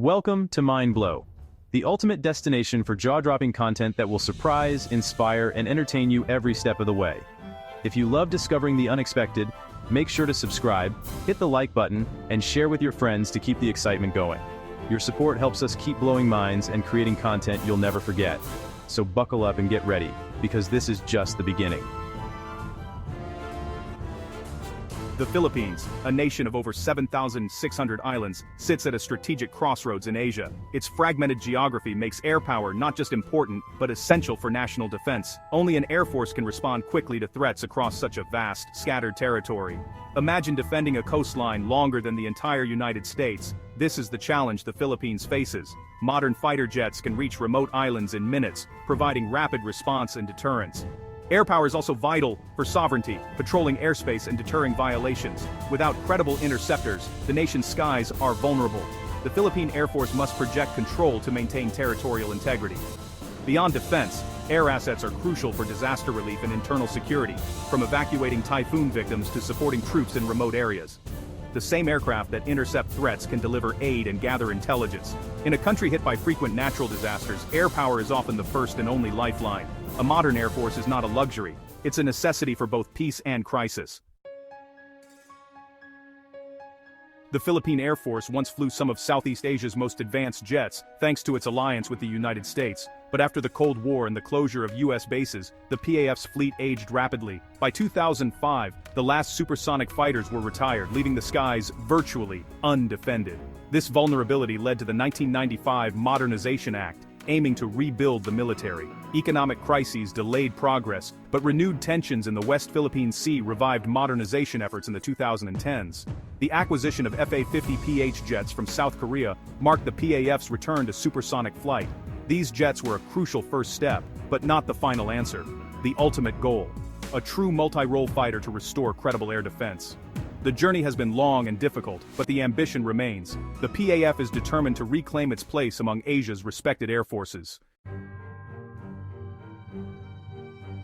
Welcome to Mindblow, the ultimate destination for jaw-dropping content that will surprise, inspire, and entertain you every step of the way. If you love discovering the unexpected, make sure to subscribe, hit the like button, and share with your friends to keep the excitement going. Your support helps us keep blowing minds and creating content you'll never forget. So buckle up and get ready, because this is just the beginning. The Philippines, a nation of over 7,600 islands, sits at a strategic crossroads in Asia. Its fragmented geography makes air power not just important, but essential for national defense. Only an air force can respond quickly to threats across such a vast, scattered territory. Imagine defending a coastline longer than the entire United States. This is the challenge the Philippines faces. Modern fighter jets can reach remote islands in minutes, providing rapid response and deterrence. Air power is also vital for sovereignty, patrolling airspace and deterring violations. Without credible interceptors, the nation's skies are vulnerable. The Philippine Air Force must project control to maintain territorial integrity. Beyond defense, air assets are crucial for disaster relief and internal security, from evacuating typhoon victims to supporting troops in remote areas. The same aircraft that intercept threats can deliver aid and gather intelligence. In a country hit by frequent natural disasters, air power is often the first and only lifeline. A modern air force is not a luxury, it's a necessity for both peace and crisis. The Philippine Air Force once flew some of Southeast Asia's most advanced jets, thanks to its alliance with the United States. But after the Cold War and the closure of U.S. bases, the PAF's fleet aged rapidly. By 2005, the last supersonic fighters were retired, leaving the skies virtually undefended. This vulnerability led to the 1995 Modernization Act, aiming to rebuild the military. Economic crises delayed progress, but renewed tensions in the West Philippine Sea revived modernization efforts in the 2010s. The acquisition of F-50PH jets from South Korea marked the PAF's return to supersonic flight. These jets were a crucial first step, but not the final answer. The ultimate goal: a true multi-role fighter to restore credible air defense. The journey has been long and difficult, but the ambition remains. The PAF is determined to reclaim its place among Asia's respected air forces.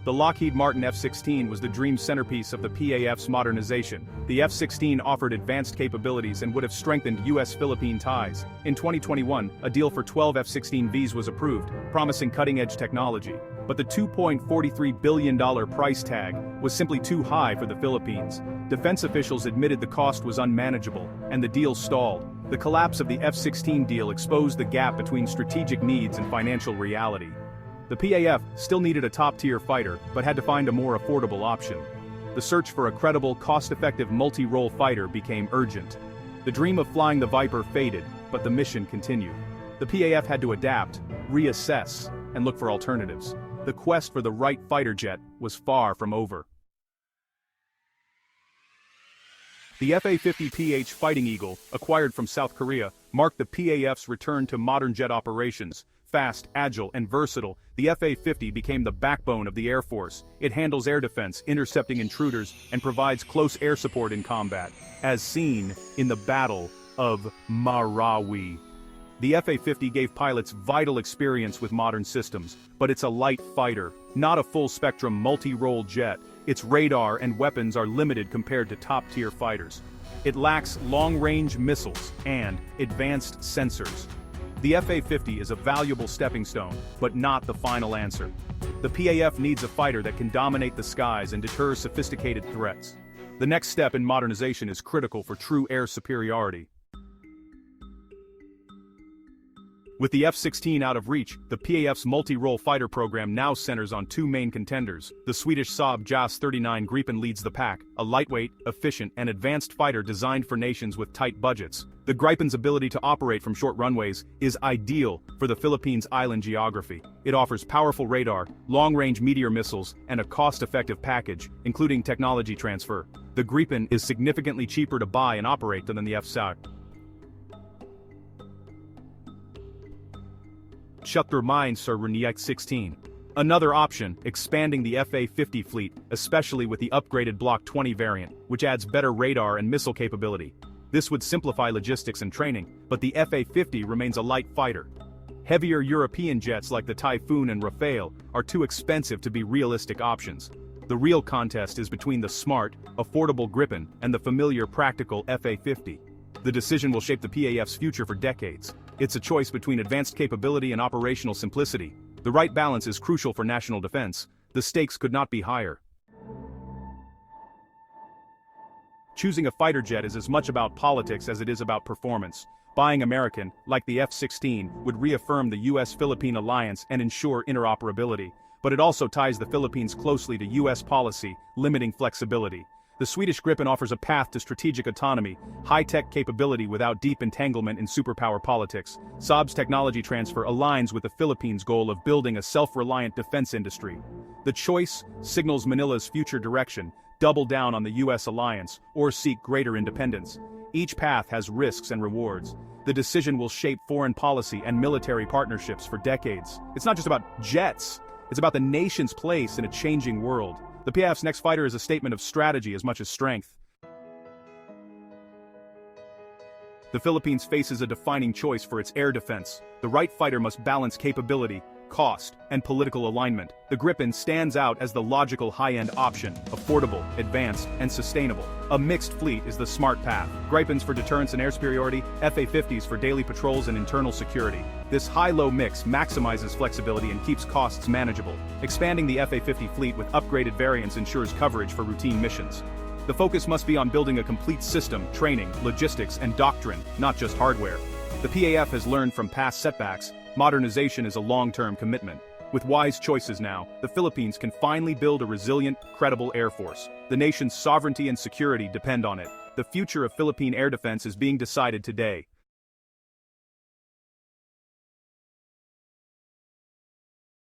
The Lockheed Martin F-16 was the dream centerpiece of the PAF's modernization. The F-16 offered advanced capabilities and would have strengthened U.S.-Philippine ties. In 2021, a deal for 12 F-16Vs was approved, promising cutting-edge technology. But the $2.43 billion price tag was simply too high for the Philippines. Defense officials admitted the cost was unmanageable, and the deal stalled. The collapse of the F-16 deal exposed the gap between strategic needs and financial reality. The PAF still needed a top-tier fighter, but had to find a more affordable option. The search for a credible, cost-effective multi-role fighter became urgent. The dream of flying the Viper faded, but the mission continued. The PAF had to adapt, reassess, and look for alternatives. The quest for the right fighter jet was far from over. The F-50PH Fighting Eagle, acquired from South Korea, marked the PAF's return to modern jet operations. Fast, agile, and versatile, the F-50 became the backbone of the Air Force. It handles air defense, intercepting intruders, and provides close air support in combat, as seen in the Battle of Marawi. The F-50 gave pilots vital experience with modern systems, but it's a light fighter, not a full-spectrum multi-role jet. Its radar and weapons are limited compared to top-tier fighters. It lacks long-range missiles and advanced sensors. The F-50 is a valuable stepping stone, but not the final answer. The PAF needs a fighter that can dominate the skies and deter sophisticated threats. The next step in modernization is critical for true air superiority. With the F-16 out of reach, the PAF's multi-role fighter program now centers on two main contenders. The Swedish Saab JAS 39 Gripen leads the pack, a lightweight, efficient, and advanced fighter designed for nations with tight budgets. The Gripen's ability to operate from short runways is ideal for the Philippines' island geography. It offers powerful radar, long-range Meteor missiles, and a cost-effective package, including technology transfer. The Gripen is significantly cheaper to buy and operate than the F-16. F-16. Another option, expanding the F-50 fleet, especially with the upgraded Block 20 variant, which adds better radar and missile capability. This would simplify logistics and training, but the F-50 remains a light fighter. Heavier European jets like the Typhoon and Rafale are too expensive to be realistic options. The real contest is between the smart, affordable Gripen and the familiar, practical F-50. The decision will shape the PAF's future for decades. It's a choice between advanced capability and operational simplicity. The right balance is crucial for national defense. The stakes could not be higher. Choosing a fighter jet is as much about politics as it is about performance. Buying American, like the F-16, would reaffirm the US-Philippine alliance and ensure interoperability. But it also ties the Philippines closely to US policy, limiting flexibility. The Swedish Gripen offers a path to strategic autonomy, high-tech capability without deep entanglement in superpower politics. Saab's technology transfer aligns with the Philippines' goal of building a self-reliant defense industry. The choice signals Manila's future direction: double down on the US alliance, or seek greater independence. Each path has risks and rewards. The decision will shape foreign policy and military partnerships for decades. It's not just about jets, it's about the nation's place in a changing world. The PAF's next fighter is a statement of strategy as much as strength. The Philippines faces a defining choice for its air defense. The right fighter must balance capability, cost, and political alignment. The Gripen stands out as the logical high-end option, affordable, advanced, and sustainable. A mixed fleet is the smart path. Gripens for deterrence and air superiority, FA-50s for daily patrols and internal security. This high-low mix maximizes flexibility and keeps costs manageable. Expanding the FA-50 fleet with upgraded variants ensures coverage for routine missions. The focus must be on building a complete system, training, logistics, and doctrine, not just hardware. The PAF has learned from past setbacks. Modernization is a long-term commitment. With wise choices now, the Philippines can finally build a resilient, credible air force. The nation's sovereignty and security depend on it. The future of Philippine air defense is being decided today.